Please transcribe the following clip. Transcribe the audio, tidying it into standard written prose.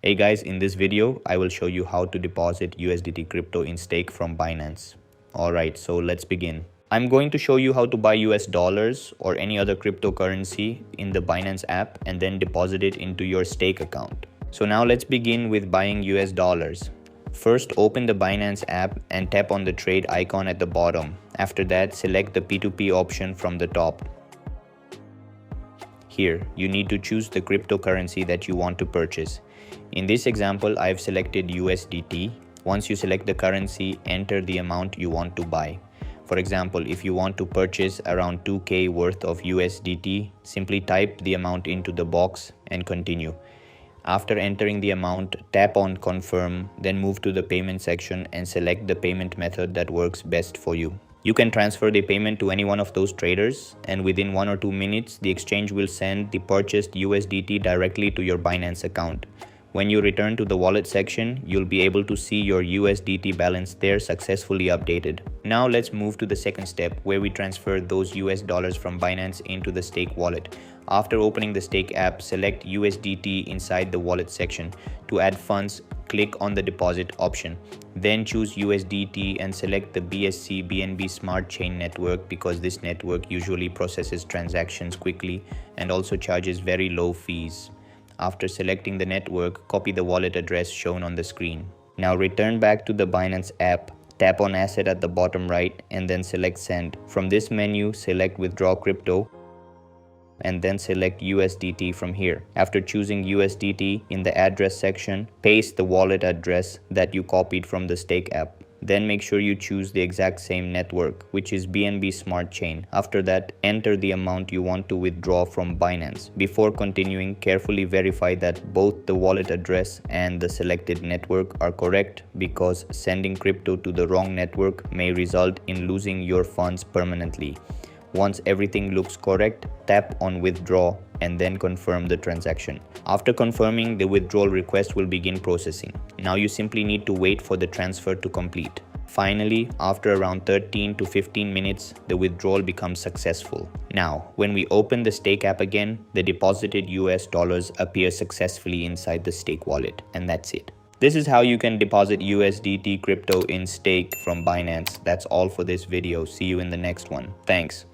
Hey guys, in this video, I will show you how to deposit USDT crypto in stake from Binance. Alright, so let's begin. I'm going to show you how to buy US dollars or any other cryptocurrency in the Binance app and then deposit it into your stake account. So now let's begin with buying US dollars. First, open the Binance app and tap on the trade icon at the bottom. After that, select the P2P option from the top. Here, you need to choose the cryptocurrency that you want to purchase. In this example, I've selected USDT. Once you select the currency, enter the amount you want to buy. For example, if you want to purchase around 2K worth of USDT, simply type the amount into the box and continue. After entering the amount, tap on confirm, then move to the payment section and select the payment method that works best for you. You can transfer the payment to any one of those traders, and within 1 or 2 minutes, the exchange will send the purchased USDT directly to your Binance account. When you return to the wallet section, you'll be able to see your USDT balance there successfully updated. Now let's move to the second step, where we transfer those US dollars from Binance into the stake wallet. After opening the stake app, select USDT inside the wallet section. To add funds, click on the deposit option. Then choose USDT and select the BNB Smart Chain network because this network usually processes transactions quickly and also charges very low fees. After selecting the network, copy the wallet address shown on the screen. Now return back to the Binance app, tap on Asset at the bottom right and then select Send. From this menu, select Withdraw Crypto and then select USDT from here. After choosing USDT in the address section, paste the wallet address that you copied from the stake app. Then make sure you choose the exact same network, which is BNB Smart Chain. After that, enter the amount you want to withdraw from Binance. Before continuing, carefully verify that both the wallet address and the selected network are correct because sending crypto to the wrong network may result in losing your funds permanently. Once everything looks correct, tap on withdraw and then confirm the transaction. After confirming, the withdrawal request will begin processing. Now you simply need to wait for the transfer to complete. Finally, after around 13 to 15 minutes, the withdrawal becomes successful. Now, when we open the stake app again, the deposited US dollars appear successfully inside the stake wallet, and that's it. This is how you can deposit USDT crypto in stake from Binance. That's all for this video. See you in the next one. Thanks.